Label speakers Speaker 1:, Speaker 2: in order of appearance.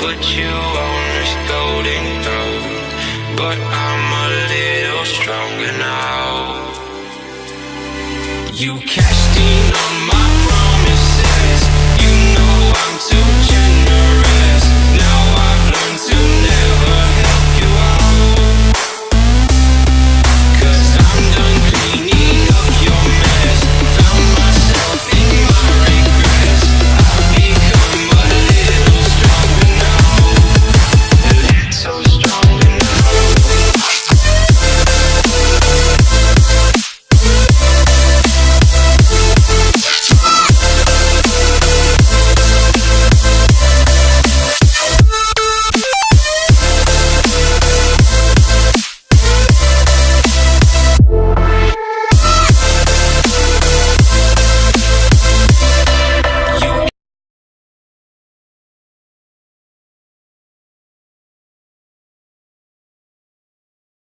Speaker 1: put you on this golden throne, but I'm a little stronger now. You cashed in on my